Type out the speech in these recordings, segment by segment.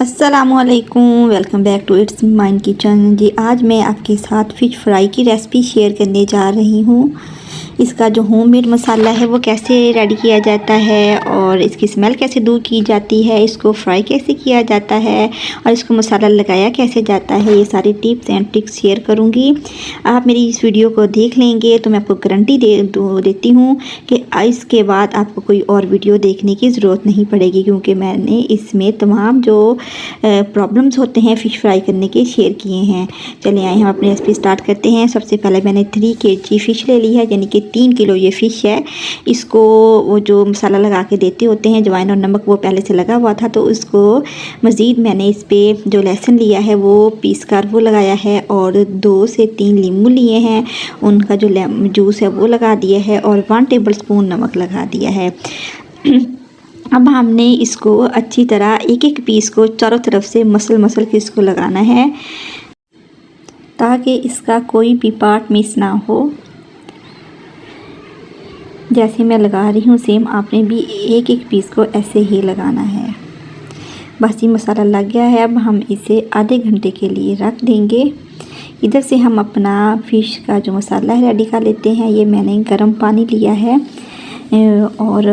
अस्सलामुअलैकुम, welcome back to it's mine kitchen. जी आज मैं आपके साथ फ़िश फ्राई की रेसिपी शेयर करने जा रही हूँ। इसका जो होममेड मसाला है वो कैसे रेडी किया जाता है और इसकी स्मेल कैसे दूर की जाती है, इसको फ्राई कैसे किया जाता है और इसको मसाला लगाया कैसे जाता है, ये सारी टिप्स एंड ट्रिक्स शेयर करूँगी। आप मेरी इस वीडियो को देख लेंगे तो मैं आपको गारंटी देती हूँ कि इसके बाद आपको कोई और वीडियो देखने की ज़रूरत नहीं पड़ेगी, क्योंकि मैंने इसमें तमाम जो प्रॉब्लम्स होते हैं फ़िश फ्राई करने के शेयर किए हैं। चलिए आइए हम अपनी रेसिपी स्टार्ट करते हैं। सबसे पहले मैंने 3 kg फ़िश ले ली है, यानी कि 3 किलो ये फ़िश है। इसको वो जो मसाला लगा के देते होते हैं अजवाइन और नमक, वो पहले से लगा हुआ था, तो उसको मज़ीद मैंने इस पर जो लहसुन लिया है वो पीस कर वो लगाया है और 2 से 3 नींबू लिए हैं, उनका जो जूस है वो लगा दिया है और 1 टेबलस्पून नमक लगा दिया है। अब हमने इसको अच्छी तरह एक एक पीस को चारों तरफ से मसल के इसको लगाना है, ताकि इसका कोई भी पार्ट मिस ना हो। जैसे मैं लगा रही हूँ सेम आपने भी एक एक पीस को ऐसे ही लगाना है। बस ये मसाला लग गया है। अब हम इसे आधे घंटे के लिए रख देंगे। इधर से हम अपना फ़िश का जो मसाला है रेडी कर लेते हैं। ये मैंने गर्म पानी लिया है और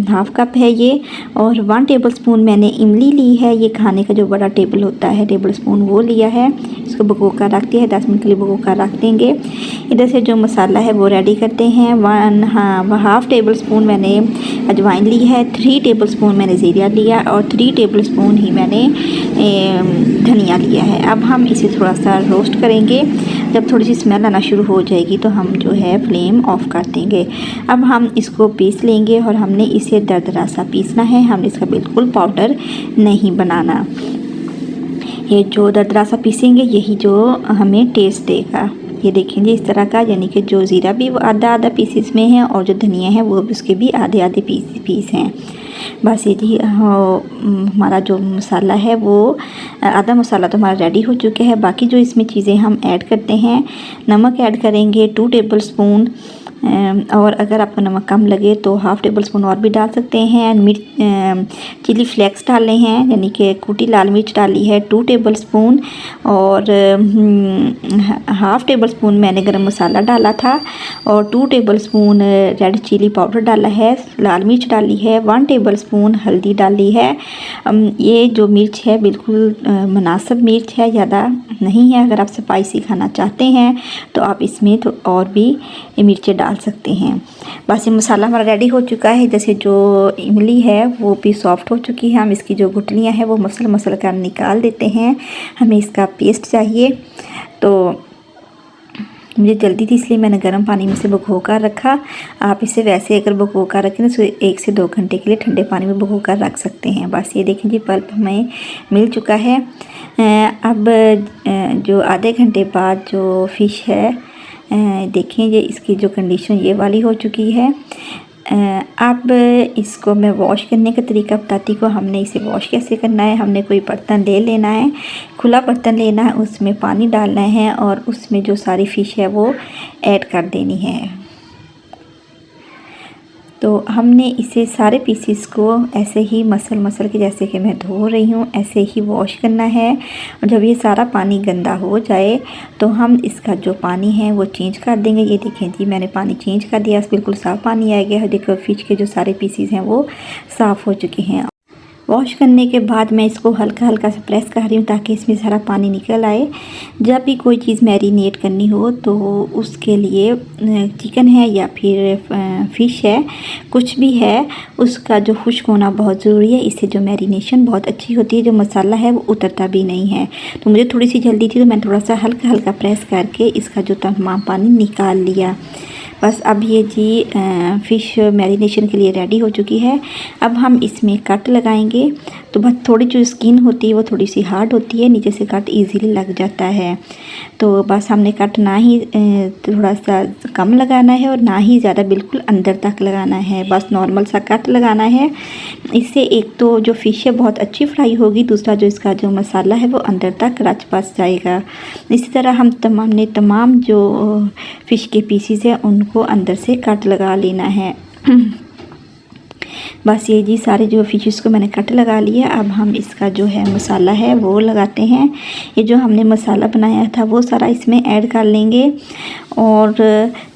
हाफ़ कप है ये, और 1 टेबलस्पून मैंने इमली ली है। ये खाने का जो बड़ा टेबल होता है टेबलस्पून वो लिया है। इसको भिगो कर रख दिया है, 10 मिनट के लिए भिगो कर रख देंगे। इधर से जो मसाला है वो रेडी करते हैं। 1/2 टेबलस्पून मैंने अजवाइन ली है, 3 टेबलस्पून मैंने ज़ीरा लिया और 3 टेबलस्पून ही मैंने धनिया लिया है। अब हम इसे थोड़ा सा रोस्ट करेंगे। जब थोड़ी सी स्मेल आना शुरू हो जाएगी तो हम जो है फ्लेम ऑफ कर देंगे। अब हम इसको पीस लेंगे और हमने इसे दरदरा सा पीसना है, हम इसका बिल्कुल पाउडर नहीं बनाना। ये जो दरदरा सा पीसेंगे यही जो हमें टेस्ट देगा। ये देखेंगे इस तरह का, यानी कि जो ज़ीरा भी आधा पीसेस में है और जो धनिया है वो भी उसके भी आधे पीस हैं। बस ये जी हमारा जो मसाला है वो आधा मसाला तो हमारा रेडी हो चुका है। बाकी जो इसमें चीज़ें हम ऐड करते हैं, नमक ऐड करेंगे 2 टेबलस्पून, और अगर आपको नमक कम लगे तो 1/2 टेबलस्पून और भी डाल सकते हैं। चिली फ्लेक्स डाले हैं, यानी कि कुटी लाल मिर्च डाली है 2 टेबलस्पून, और 1/2 टेबलस्पून मैंने गरम मसाला डाला था और 2 टेबलस्पून रेड चिली पाउडर डाला है, लाल मिर्च डाली है, 1 टेबलस्पून हल्दी डाली है। ये जो मिर्च है बिल्कुल मुनासिब मिर्च है, ज़्यादा नहीं है। अगर आप स्पाइसी खाना चाहते हैं तो आप इसमें तो और भी मिर्चें डाल सकते हैं। बस ये मसाला हमारा रेडी हो चुका है। जैसे जो इमली है वो भी सॉफ्ट हो चुकी है। हम इसकी जो गुठलियाँ हैं वो मसल कर निकाल देते हैं। हमें इसका पेस्ट चाहिए, तो मुझे जल्दी थी इसलिए मैंने गर्म पानी में से भिगो कर रखा। आप इसे वैसे अगर भिगो कर रखें तो 1 से 2 घंटे के लिए ठंडे पानी में भिगो कर रख सकते हैं। बस ये देखें जी पल्प हमें मिल चुका है। अब जो आधे घंटे बाद जो फ़िश है देखें ये इसकी जो कंडीशन ये वाली हो चुकी है। अब इसको मैं वॉश करने का तरीका बताती हूँ। हमने इसे वॉश कैसे करना है। हमने कोई बर्तन ले लेना है, खुला बर्तन लेना है, उसमें पानी डालना है और उसमें जो सारी फ़िश है वो ऐड कर देनी है। तो हमने इसे सारे पीसीस को ऐसे ही मसल के, जैसे कि मैं धो रही हूँ, ऐसे ही वॉश करना है। और जब ये सारा पानी गंदा हो जाए तो हम इसका जो पानी है वो चेंज कर देंगे। ये देखें जी मैंने पानी चेंज कर दिया, बिल्कुल साफ़ पानी आ गया है। देखो फ़िश के जो सारे पीसीस हैं वो साफ़ हो चुके हैं। वॉश करने के बाद मैं इसको हल्का सा प्रेस कर रही हूँ ताकि इसमें सारा पानी निकल आए। जब भी कोई चीज़ मैरिनेट करनी हो तो उसके लिए चिकन है या फिर फ़िश है, कुछ भी है, उसका जो खुश्क होना बहुत ज़रूरी है। इससे जो मैरिनेशन बहुत अच्छी होती है, जो मसाला है वो उतरता भी नहीं है। तो मुझे थोड़ी सी जल्दी थी तो मैंने थोड़ा सा हल्का प्रेस करके इसका जो तमाम पानी निकाल लिया। बस अब ये जी फ़िश मैरिनेशन के लिए रेडी हो चुकी है। अब हम इसमें कट लगाएंगे। तो बस थोड़ी जो स्किन होती है वो थोड़ी सी हार्ड होती है, नीचे से कट इजीली लग जाता है। तो बस हमने कट ना ही थोड़ा सा कम लगाना है और ना ही ज़्यादा बिल्कुल अंदर तक लगाना है, बस नॉर्मल सा कट लगाना है। इससे एक तो जो फ़िश है बहुत अच्छी फ्राई होगी, दूसरा जो इसका जो मसाला है वो अंदर तक रच बस जाएगा। इसी तरह हम तमाम जो फ़िश के पीसीज हैं उनको अंदर से कट लगा लेना है। बस ये जी सारे जो फिशेस को मैंने कट लगा लिया। अब हम इसका जो है मसाला है वो लगाते हैं। ये जो हमने मसाला बनाया था वो सारा इसमें ऐड कर लेंगे और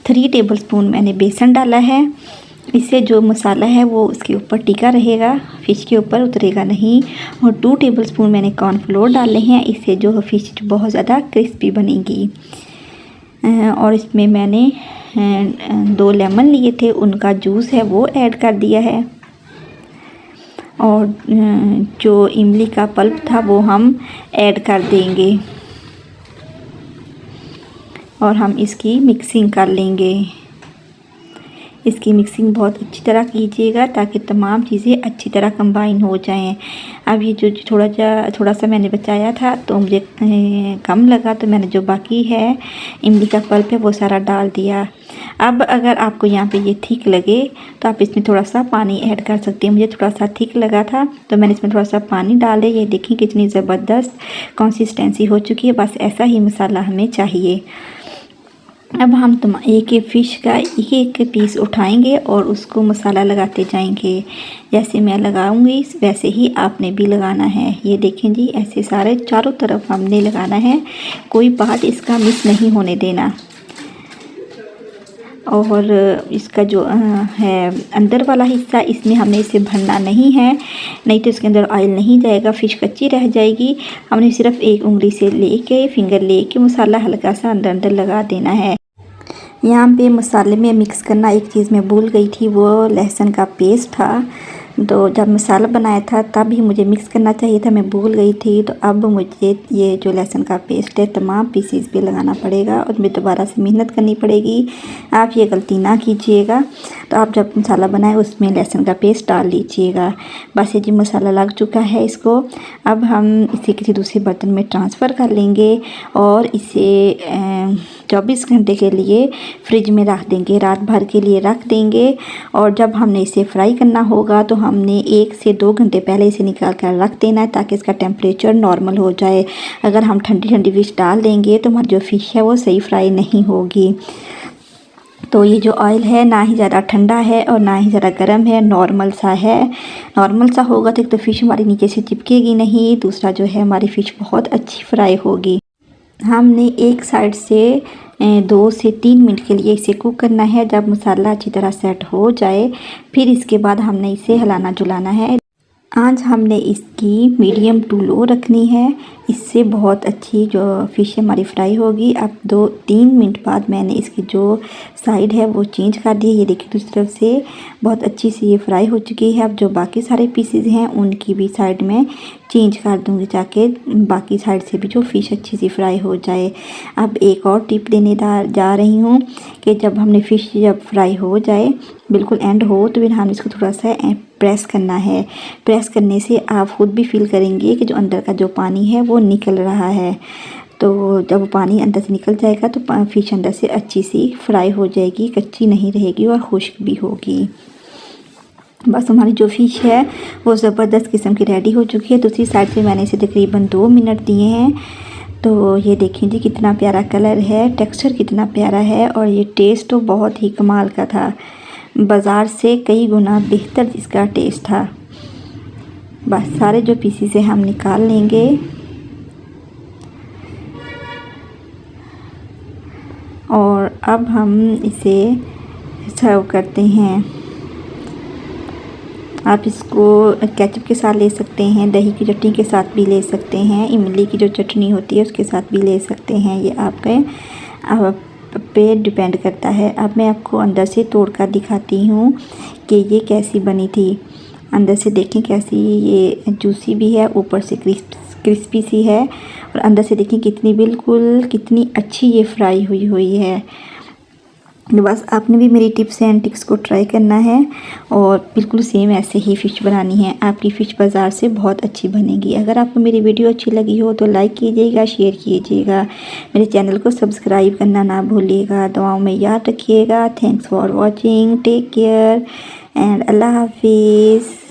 3 टेबलस्पून मैंने बेसन डाला है। इससे जो मसाला है वो उसके ऊपर टिका रहेगा, फ़िश के ऊपर उतरेगा नहीं। और 2 टेबलस्पून मैंने कॉर्नफ्लोर डाले हैं, इससे जो फ़िश बहुत ज़्यादा क्रिस्पी बनेगी। और इसमें मैंने 2 लेमन लिए थे, उनका जूस है वो ऐड कर दिया है। और जो इमली का पल्प था वो हम ऐड कर देंगे और हम इसकी मिक्सिंग कर लेंगे। इसकी मिक्सिंग बहुत अच्छी तरह कीजिएगा ताकि तमाम चीज़ें अच्छी तरह कंबाइन हो जाएं। अब ये जो थोड़ा सा मैंने बचाया था तो मुझे कम लगा, तो मैंने जो बाकी है इमली का पल्प है वो सारा डाल दिया। अब अगर आपको यहाँ पे ये थिक लगे तो आप इसमें थोड़ा सा पानी ऐड कर सकते हैं। मुझे थोड़ा सा थिक लगा था तो मैंने इसमें थोड़ा सा पानी डाले। ये देखिए कितनी ज़बरदस्त कंसिस्टेंसी हो चुकी है। बस ऐसा ही मसाला हमें चाहिए। अब हम एक फ़िश का एक पीस उठाएंगे और उसको मसाला लगाते जाएंगे। जैसे मैं लगाऊंगी वैसे ही आपने भी लगाना है। ये देखें जी, ऐसे सारे चारों तरफ हमने लगाना है, कोई पार्ट इसका मिस नहीं होने देना। और इसका जो है अंदर वाला हिस्सा, इसमें हमने इसे भरना नहीं है, नहीं तो इसके अंदर ऑयल नहीं जाएगा, फ़िश कच्ची रह जाएगी। हमने सिर्फ एक उंगली से लेके फिंगर लेके मसाला हल्का सा अंदर अंदर लगा देना है। यहाँ पे मसाले में मिक्स करना एक चीज़ मैं भूल गई थी, वो लहसुन का पेस्ट था। तो जब मसाला बनाया था तब ही मुझे मिक्स करना चाहिए था, मैं भूल गई थी। तो अब मुझे ये जो लहसुन का पेस्ट है तमाम पीसेस पे लगाना पड़ेगा और मुझे दोबारा से मेहनत करनी पड़ेगी। आप ये गलती ना कीजिएगा। तो आप जब मसाला बनाएं उसमें लहसुन का पेस्ट डाल लीजिएगा। बस ये जी मसाला लग चुका है इसको। अब हम इसे किसी दूसरे बर्तन में ट्रांसफ़र कर लेंगे और इसे 24 घंटे के लिए फ्रिज में रख देंगे, रात भर के लिए रख देंगे। और जब हमने इसे फ्राई करना होगा तो हमने 1 से 2 घंटे पहले इसे निकाल कर रख देना है ताकि इसका टेम्परेचर नॉर्मल हो जाए। अगर हम ठंडी ठंडी फ़िश डाल देंगे तो हमारी जो फ़िश है वो सही फ्राई नहीं होगी। तो ये जो ऑयल है ना ही ज़्यादा ठंडा है और ना ही ज़्यादा गर्म है, नॉर्मल सा है। नॉर्मल सा होगा तो एक तो फ़िश हमारी नीचे से चिपकेगी नहीं, दूसरा जो है हमारी फ़िश बहुत अच्छी फ्राई होगी। हमने एक साइड से 2 से 3 मिनट के लिए इसे कुक करना है। जब मसाला अच्छी तरह सेट हो जाए फिर इसके बाद हमने इसे हिलाना जुलाना है। आज हमने इसकी मीडियम टू लो रखनी है, इससे बहुत अच्छी जो फ़िश हमारी फ्राई होगी। अब 2-3 मिनट बाद मैंने इसकी जो साइड है वो चेंज कर दी है। ये देखिए दूसरी तरफ से बहुत अच्छी सी ये फ्राई हो चुकी है। अब जो बाकी सारे पीसेस हैं उनकी भी साइड में चेंज कर दूँगी ताकि बाकी साइड से भी जो फ़िश अच्छी सी फ्राई हो जाए। अब एक और टिप देने जा रही हूँ कि जब हमने फ़िश जब फ्राई हो जाए बिल्कुल एंड हो तो फिर हम इसको थोड़ा सा प्रेस करना है। प्रेस करने से आप खुद भी फील करेंगे कि जो अंदर का जो पानी है वो निकल रहा है। तो जब पानी अंदर से निकल जाएगा तो फ़िश अंदर से अच्छी सी फ्राई हो जाएगी, कच्ची नहीं रहेगी और खुश्क भी होगी। बस हमारी जो फ़िश है वो ज़बरदस्त किस्म की रेडी हो चुकी है। दूसरी साइड से मैंने इसे तकरीबन 2 मिनट दिए हैं। तो ये देखें जी कितना प्यारा कलर है, टेक्सचर कितना प्यारा है और ये टेस्ट तो बहुत ही कमाल का था। बाज़ार से कई गुना बेहतर इसका टेस्ट था। बस सारे जो पीसेस हैं हम निकाल लेंगे और अब हम इसे सर्व करते हैं। आप इसको केचप के साथ ले सकते हैं, दही की चटनी के साथ भी ले सकते हैं, इमली की जो चटनी होती है उसके साथ भी ले सकते हैं। ये आपके पे डिपेंड करता है। अब मैं आपको अंदर से तोड़ कर दिखाती हूँ कि ये कैसी बनी थी। अंदर से देखें कैसी ये जूसी भी है, ऊपर से क्रिस्पी सी है और अंदर से देखें कितनी अच्छी ये फ्राई हुई है। बस आपने भी मेरी टिप्स एंड ट्रिक्स को ट्राई करना है और बिल्कुल सेम ऐसे ही फ़िश बनानी है। आपकी फ़िश बाज़ार से बहुत अच्छी बनेगी। अगर आपको मेरी वीडियो अच्छी लगी हो तो लाइक कीजिएगा, शेयर कीजिएगा, मेरे चैनल को सब्सक्राइब करना ना भूलिएगा। दुआओं में याद रखिएगा। Thanks for watching, take care and अल्लाह हाफिज़।